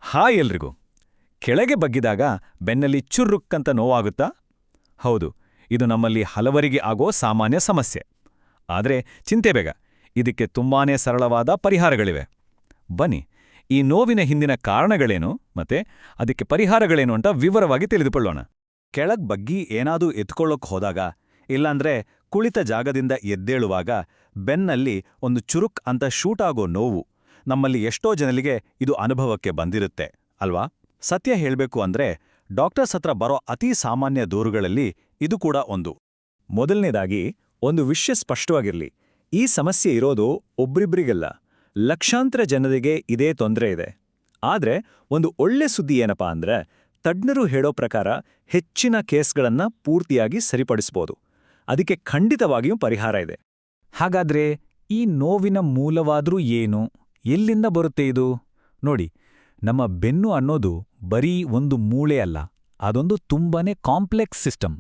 Hi ಎಲ್ರಿಗೂ. ಕೆಳಗೆ ಬಗ್ಗಿದಾಗ ಬೆನ್ನಲ್ಲಿ ಚುರ್ರುಕ್ಕಂತ ನೋವಾಗುತ್ತಾ? ಹೌದು, ಇದು ನಮ್ಮಲ್ಲಿ ಹಲವರಿಗೆ ಆಗೋ ಸಾಮಾನ್ಯ ಸಮಸ್ಯೆ. ಆದರೆ ಚಿಂತೆ ಬೇಗ, ಇದಕ್ಕೆ ತುಂಬಾನೇ ಸರಳವಾದ ಪರಿಹಾರಗಳಿವೆ. ಬನ್ನಿ, ಈ ನೋವಿನ ಹಿಂದಿನ ಕಾರಣಗಳೇನು ಮತ್ತೆ ಅದಕ್ಕೆ ಪರಿಹಾರಗಳೇನು ಅಂತ ವಿವರವಾಗಿ ತಿಳಿದುಕೊಳ್ಳೋಣ. ಕೆಳಗ್ ಬಗ್ಗಿ ಏನಾದ್ರೂ ಎತ್ಕೊಳ್ಳೋಕ್ ಹೋದಾಗ, ಇಲ್ಲಾಂದ್ರೆ ಕುಳಿತ ಜಾಗದಿಂದ ಎದ್ದೇಳುವಾಗ ಬೆನ್ನಲ್ಲಿ ಒಂದು ಚುರುಕ್ ಅಂತ ಶೂಟ್ ಆಗೋ ನೋವು ನಮ್ಮಲ್ಲಿ ಎಷ್ಟೋ ಜನರಿಗೆ ಇದು ಅನುಭವಕ್ಕೆ ಬಂದಿರುತ್ತೆ ಅಲ್ವಾ? ಸತ್ಯ ಹೇಳ್ಬೇಕು ಅಂದ್ರೆ ಡಾಕ್ಟರ್ಸ್ ಹತ್ರ ಬರೋ ಅತೀ ಸಾಮಾನ್ಯ ದೂರುಗಳಲ್ಲಿ ಇದು ಕೂಡ ಒಂದು. ಮೊದಲನೇದಾಗಿ ಒಂದು ವಿಷಯ ಸ್ಪಷ್ಟವಾಗಿರ್ಲಿ, ಈ ಸಮಸ್ಯೆ ಇರೋದು ಒಬ್ರಿಬ್ರಿಗೆಲ್ಲ, ಲಕ್ಷಾಂತರ ಜನರಿಗೆ ಇದೇ ತೊಂದರೆ ಇದೆ. ಆದ್ರೆ ಒಂದು ಒಳ್ಳೆ ಸುದ್ದಿ ಏನಪ್ಪಾ ಅಂದ್ರೆ, ತಜ್ಞರು ಹೇಳೋ ಪ್ರಕಾರ ಹೆಚ್ಚಿನ ಕೇಸ್ಗಳನ್ನ ಪೂರ್ತಿಯಾಗಿ ಸರಿಪಡಿಸ್ಬೋದು. ಅದಕ್ಕೆ ಖಂಡಿತವಾಗಿಯೂ ಪರಿಹಾರ ಇದೆ. ಹಾಗಾದ್ರೆ ಈ ನೋವಿನ ಮೂಲವಾದ್ರೂ ಏನು? ಎಲ್ಲಿಂದ ಬರುತ್ತೆ ಇದು? ನೋಡಿ, ನಮ್ಮ ಬೆನ್ನು ಅನ್ನೋದು ಬರೀ ಒಂದು ಮೂಳೆ ಅಲ್ಲ, ಅದೊಂದು ತುಂಬಾನೇ ಕಾಂಪ್ಲೆಕ್ಸ್ ಸಿಸ್ಟಮ್.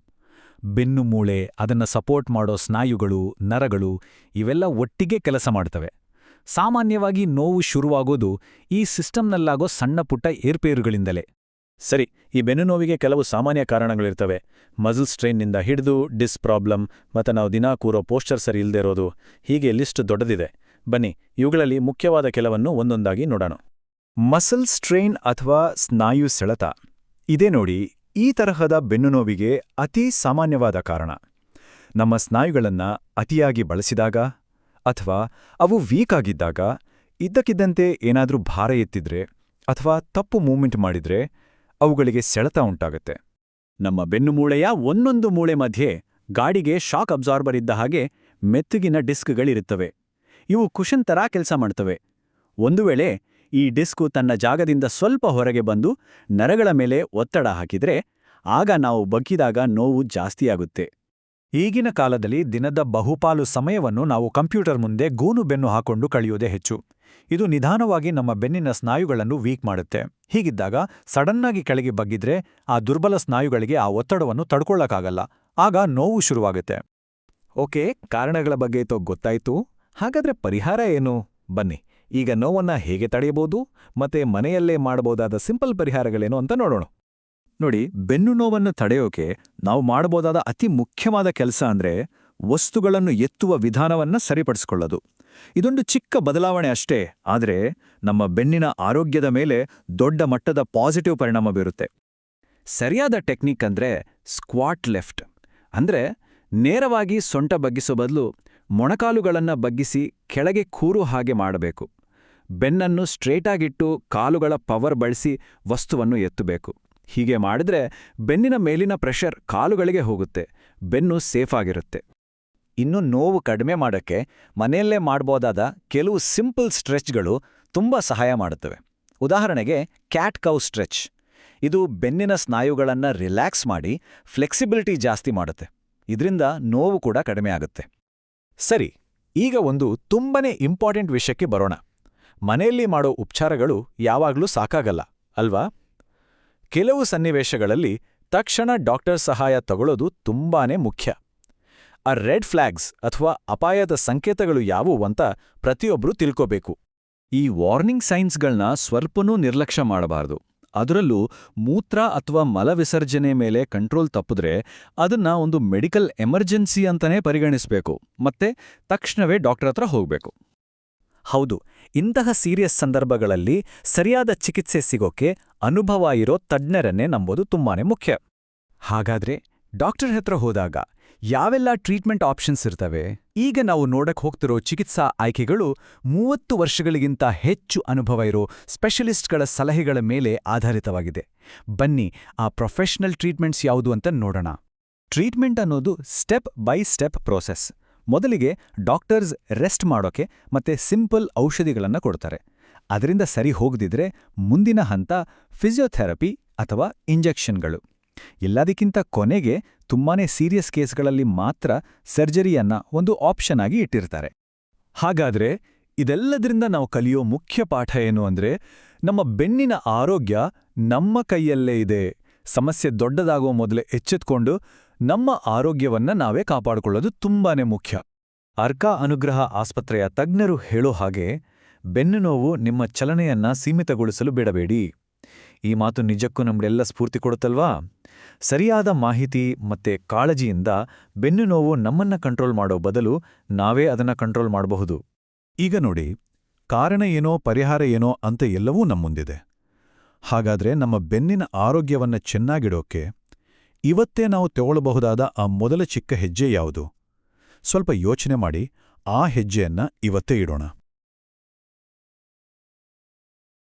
ಬೆನ್ನು ಮೂಳೆ, ಅದನ್ನ ಸಪೋರ್ಟ್ ಮಾಡೋ ಸ್ನಾಯುಗಳು, ನರಗಳು ಇವೆಲ್ಲ ಒಟ್ಟಿಗೆ ಕೆಲಸ ಮಾಡ್ತವೆ. ಸಾಮಾನ್ಯವಾಗಿ ನೋವು ಶುರುವಾಗೋದು ಈ ಸಿಸ್ಟಮ್ನಲ್ಲಾಗೋ ಸಣ್ಣಪುಟ್ಟ ಏರ್ಪೇರುಗಳಿಂದಲೇ. ಸರಿ, ಈ ಬೆನ್ನು ನೋವಿಗೆ ಕೆಲವು ಸಾಮಾನ್ಯ ಕಾರಣಗಳಿರ್ತವೆ. ಮಸಲ್ ಸ್ಟ್ರೈನ್ನಿಂದ ಹಿಡಿದು ಡಿಸ್ಕ್ ಪ್ರಾಬ್ಲಮ್, ಮತ್ತು ನಾವು ದಿನಾ ಕೂರೋ ಪೋಸ್ಚರ್ ಸರಿ ಇಲ್ಲದೆ ಇರೋದು, ಹೀಗೆ ಲಿಸ್ಟ್ ದೊಡ್ಡದಿದೆ. ಬನ್ನಿ, ಇವುಗಳಲ್ಲಿ ಮುಖ್ಯವಾದ ಕೆಲವನ್ನು ಒಂದೊಂದಾಗಿ ನೋಡೋಣ. ಮಸಲ್ ಸ್ಟ್ರೈನ್ ಅಥವಾ ಸ್ನಾಯು ಸೆಳೆತ, ಇದೇ ನೋಡಿ ಈ ತರಹದ ಬೆನ್ನು ನೋವಿಗೆ ಅತೀ ಸಾಮಾನ್ಯವಾದ ಕಾರಣ. ನಮ್ಮ ಸ್ನಾಯುಗಳನ್ನ ಅತಿಯಾಗಿ ಬಳಸಿದಾಗ ಅಥವಾ ಅವು ವೀಕ್ ಆಗಿದ್ದಾಗ, ಇದ್ದಕ್ಕಿದ್ದಂತೆ ಏನಾದ್ರೂ ಭಾರ ಎತ್ತಿದ್ರೆ ಅಥವಾ ತಪ್ಪು ಮೂವ್ಮೆಂಟ್ ಮಾಡಿದ್ರೆ ಅವುಗಳಿಗೆ ಸೆಳೆತ ಉಂಟಾಗುತ್ತೆ. ನಮ್ಮ ಬೆನ್ನುಮೂಳೆಯ ಒಂದೊಂದು ಮೂಳೆ ಮಧ್ಯೆ ಗಾಡಿಗೆ ಶಾಕ್ ಅಬ್ಸಾರ್ಬರ್ ಇದ್ದ ಹಾಗೆ ಮೆತ್ತಗಿನ ಡಿಸ್ಕ್ಗಳಿರುತ್ತವೆ. ಇವು ಕುಷನ್ ತರ ಕೆಲಸ ಮಾಡ್ತವೆ. ಒಂದು ವೇಳೆ ಈ ಡಿಸ್ಕು ತನ್ನ ಜಾಗದಿಂದ ಸ್ವಲ್ಪ ಹೊರಗೆ ಬಂದು ನರಗಳ ಮೇಲೆ ಒತ್ತಡ ಹಾಕಿದ್ರೆ, ಆಗ ನಾವು ಬಗ್ಗಿದಾಗ ನೋವು ಜಾಸ್ತಿಯಾಗುತ್ತೆ. ಈಗಿನ ಕಾಲದಲ್ಲಿ ದಿನದ ಬಹುಪಾಲು ಸಮಯವನ್ನು ನಾವು ಕಂಪ್ಯೂಟರ್ ಮುಂದೆ ಗೂನು ಬೆನ್ನು ಹಾಕೊಂಡು ಕಳೆಯೋದೇ ಹೆಚ್ಚು. ಇದು ನಿಧಾನವಾಗಿ ನಮ್ಮ ಬೆನ್ನಿನ ಸ್ನಾಯುಗಳನ್ನು ವೀಕ್ ಮಾಡುತ್ತೆ. ಹೀಗಿದ್ದಾಗ ಸಡನ್ನಾಗಿ ಕೆಳಗೆ ಬಗ್ಗಿದ್ರೆ ಆ ದುರ್ಬಲ ಸ್ನಾಯುಗಳಿಗೆ ಆ ಒತ್ತಡವನ್ನು ತಡ್ಕೊಳ್ಳಕ್ಕಾಗಲ್ಲ. ಆಗ ನೋವು ಶುರುವಾಗುತ್ತೆ. ಓಕೆ, ಕಾರಣಗಳ ಬಗ್ಗೆ ಗೊತ್ತಾಯ್ತು. ಹಾಗಾದ್ರೆ ಪರಿಹಾರ ಏನು? ಬನ್ನಿ, ಈಗ ನೋವನ್ನ ಹೇಗೆ ತಡೆಯಬಹುದು ಮತ್ತೆ ಮನೆಯಲ್ಲೇ ಮಾಡಬಹುದಾದ ಸಿಂಪಲ್ ಪರಿಹಾರಗಳೇನು ಅಂತ ನೋಡೋಣ. ನೋಡಿ, ಬೆನ್ನು ನೋವನ್ನು ತಡೆಯೋಕೆ ನಾವು ಮಾಡಬಹುದಾದ ಅತಿ ಮುಖ್ಯವಾದ ಕೆಲಸ ಅಂದ್ರೆ ವಸ್ತುಗಳನ್ನು ಎತ್ತುವ ವಿಧಾನವನ್ನ ಸರಿಪಡಿಸಿಕೊಳ್ಳೋದು. ಇದೊಂದು ಚಿಕ್ಕ ಬದಲಾವಣೆ ಅಷ್ಟೇ, ಆದರೆ ನಮ್ಮ ಬೆನ್ನಿನ ಆರೋಗ್ಯದ ಮೇಲೆ ದೊಡ್ಡ ಮಟ್ಟದ ಪಾಸಿಟಿವ್ ಪರಿಣಾಮ ಬೀರುತ್ತೆ. ಸರಿಯಾದ ಟೆಕ್ನಿಕ್ ಅಂದ್ರೆ ಸ್ಕ್ವಾಟ್ ಲೆಫ್ಟ್. ಅಂದ್ರೆ ನೇರವಾಗಿ ಸೊಂಟ ಬಗ್ಗಿಸೋ ಬದಲು ಮೊಣಕಾಲುಗಳನ್ನು ಬಗ್ಗಿಸಿ ಕೆಳಗೆ ಕೂರು ಹಾಗೆ ಮಾಡಬೇಕು. ಬೆನ್ನನ್ನು ಸ್ಟ್ರೇಟಾಗಿಟ್ಟು ಕಾಲುಗಳ ಪವರ್ ಬಳಸಿ ವಸ್ತುವನ್ನು ಎತ್ತಬೇಕು. ಹೀಗೆ ಮಾಡಿದ್ರೆ ಬೆನ್ನಿನ ಮೇಲಿನ ಪ್ರೆಷರ್ ಕಾಲುಗಳಿಗೆ ಹೋಗುತ್ತೆ, ಬೆನ್ನು ಸೇಫ್ ಆಗಿರುತ್ತೆ. ಇನ್ನು ನೋವು ಕಡಿಮೆ ಮಾಡೋಕ್ಕೆ ಮನೆಯಲ್ಲೇ ಮಾಡ್ಬೋದಾದ ಕೆಲವು ಸಿಂಪಲ್ ಸ್ಟ್ರೆಚ್ಗಳು ತುಂಬ ಸಹಾಯ ಮಾಡುತ್ತವೆ. ಉದಾಹರಣೆಗೆ ಕ್ಯಾಟ್ ಕೌ ಸ್ಟ್ರೆಚ್. ಇದು ಬೆನ್ನಿನ ಸ್ನಾಯುಗಳನ್ನು ರಿಲ್ಯಾಕ್ಸ್ ಮಾಡಿ ಫ್ಲೆಕ್ಸಿಬಿಲಿಟಿ ಜಾಸ್ತಿ ಮಾಡುತ್ತೆ. ಇದರಿಂದ ನೋವು ಕೂಡ ಕಡಿಮೆ ಆಗುತ್ತೆ. ಸರಿ, ಈಗ ಒಂದು ತುಂಬನೇ ಇಂಪಾರ್ಟೆಂಟ್ ವಿಷಯಕ್ಕೆ ಬರೋಣ. ಮನೆಯಲ್ಲಿ ಮಾಡೋ ಉಪಚಾರಗಳು ಯಾವಾಗಲೂ ಸಾಕಾಗಲ್ಲ ಅಲ್ವಾ? ಕೆಲವು ಸನ್ನಿವೇಶಗಳಲ್ಲಿ ತಕ್ಷಣ ಡಾಕ್ಟರ್ ಸಹಾಯ ತಗೊಳ್ಳೋದು ತುಂಬಾನೇ ಮುಖ್ಯ. ಆ ರೆಡ್ ಫ್ಲಾಗ್ಸ್ ಅಥವಾ ಅಪಾಯದ ಸಂಕೇತಗಳು ಯಾವುವು ಅಂತ ಪ್ರತಿಯೊಬ್ಬರೂ ತಿಳ್ಕೋಬೇಕು. ಈ ವಾರ್ನಿಂಗ್ ಸೈನ್ಸ್ಗಳನ್ನ ಸ್ವಲ್ಪನೂ ನಿರ್ಲಕ್ಷ್ಯ ಮಾಡಬಾರದು. ಅದರಲ್ಲೂ ಮೂತ್ರ ಅಥವಾ ಮಲವಿಸರ್ಜನೆ ಮೇಲೆ ಕಂಟ್ರೋಲ್ ತಪ್ಪಿದ್ರೆ ಅದನ್ನ ಒಂದು ಮೆಡಿಕಲ್ ಎಮರ್ಜೆನ್ಸಿ ಅಂತಾನೇ ಪರಿಗಣಿಸಬೇಕು, ಮತ್ತೆ ತಕ್ಷಣವೇ ಡಾಕ್ಟರ್ ಹತ್ರ ಹೋಗಬೇಕು. ಹೌದು, ಇಂತಹ ಸೀರಿಯಸ್ ಸಂದರ್ಭಗಳಲ್ಲಿ ಸರಿಯಾದ ಚಿಕಿತ್ಸೆ ಸಿಗೋಕೆ ಅನುಭವ ಇರೋ ತಜ್ಞರನ್ನೇ ನಂಬೋದು ತುಂಬಾನೇ ಮುಖ್ಯ. ಹಾಗಾದ್ರೆ ಡಾಕ್ಟರ್ ಹತ್ರ ಹೋದಾಗ ಯಾವೆಲ್ಲ ಟ್ರೀಟ್ಮೆಂಟ್ ಆಪ್ಷನ್ಸ್ ಇರ್ತವೆ? ಈಗ ನಾವು ನೋಡಕ್ ಹೋಗ್ತಿರೋ ಚಿಕಿತ್ಸಾ ಆಯ್ಕೆಗಳು 30 ವರ್ಷಗಳಿಗಿಂತ ಹೆಚ್ಚು ಅನುಭವ ಇರೋ ಸ್ಪೆಷಲಿಸ್ಟ್ಗಳ ಸಲಹೆಗಳ ಮೇಲೆ ಆಧಾರಿತವಾಗಿದೆ. ಬನ್ನಿ, ಆ ಪ್ರೊಫೆಷನಲ್ ಟ್ರೀಟ್ಮೆಂಟ್ಸ್ ಯಾವುದು ಅಂತ ನೋಡೋಣ. ಟ್ರೀಟ್ಮೆಂಟ್ ಅನ್ನೋದು ಸ್ಟೆಪ್ ಬೈ ಸ್ಟೆಪ್ ಪ್ರೋಸೆಸ್. ಮೊದಲಿಗೆ ಡಾಕ್ಟರ್ಸ್ ರೆಸ್ಟ್ ಮಾಡೋಕೆ ಮತ್ತೆ ಸಿಂಪಲ್ ಔಷಧಿಗಳನ್ನು ಕೊಡ್ತಾರೆ. ಅದರಿಂದ ಸರಿ ಹೋಗದಿದ್ರೆ ಮುಂದಿನ ಹಂತ ಫಿಸಿಯೋಥೆರಪಿ ಅಥವಾ ಇಂಜೆಕ್ಷನ್ಗಳು. ಎಲ್ಲದಕ್ಕಿಂತ ಕೊನೆಗೆ ತುಂಬಾನೇ ಸೀರಿಯಸ್ ಕೇಸ್ಗಳಲ್ಲಿ ಮಾತ್ರ ಸರ್ಜರಿಯನ್ನ ಒಂದು ಆಪ್ಷನ್ ಆಗಿ ಇಟ್ಟಿರ್ತಾರೆ. ಹಾಗಾದ್ರೆ ಇದೆಲ್ಲದರಿಂದ ನಾವು ಕಲಿಯೋ ಮುಖ್ಯ ಪಾಠ ಏನು ಅಂದ್ರೆ, ನಮ್ಮ ಬೆನ್ನಿನ ಆರೋಗ್ಯ ನಮ್ಮ ಕೈಯಲ್ಲೇ ಇದೆ. ಸಮಸ್ಯೆ ದೊಡ್ಡದಾಗೋ ಮೊದಲೇ ಎಚ್ಚೆತ್ಕೊಂಡು ನಮ್ಮ ಆರೋಗ್ಯವನ್ನ ನಾವೇ ಕಾಪಾಡಿಕೊಳ್ಳೋದು ತುಂಬಾನೇ ಮುಖ್ಯ. ಅರ್ಕಾ ಅನುಗ್ರಹ ಆಸ್ಪತ್ರೆಯ ತಜ್ಞರು ಹೇಳೋ ಹಾಗೆ, ಬೆನ್ನು ನೋವು ನಿಮ್ಮ ಚಲನೆಯನ್ನ ಸೀಮಿತಗೊಳಿಸಲು ಬಿಡಬೇಡಿ. ಈ ಮಾತು ನಿಜಕ್ಕೂ ನಮ್ಗೆಲ್ಲ ಸ್ಫೂರ್ತಿ ಕೊಡುತ್ತಲ್ವಾ? ಸರಿಯಾದ ಮಾಹಿತಿ ಮತ್ತೆ ಕಾಳಜಿಯಿಂದ ಬೆನ್ನು ನೋವು ನಮ್ಮನ್ನ ಕಂಟ್ರೋಲ್ ಮಾಡೋ ಬದಲು ನಾವೇ ಅದನ್ನ ಕಂಟ್ರೋಲ್ ಮಾಡಬಹುದು. ಈಗ ನೋಡಿ, ಕಾರಣ ಏನೋ ಪರಿಹಾರ ಏನೋ ಅಂತ ಎಲ್ಲವೂ ನಮ್ಮುಂದಿದೆ. ಹಾಗಾದ್ರೆ ನಮ್ಮ ಬೆನ್ನಿನ ಆರೋಗ್ಯವನ್ನ ಚೆನ್ನಾಗಿಡೋಕೆ ಇವತ್ತೇ ನಾವು ತಗೊಳ್ಳಬಹುದಾದ ಆ ಮೊದಲ ಚಿಕ್ಕ ಹೆಜ್ಜೆ ಯಾವುದು? ಸ್ವಲ್ಪ ಯೋಚನೆ ಮಾಡಿ ಆ ಹೆಜ್ಜೆಯನ್ನ ಇವತ್ತೇ ಇಡೋಣ.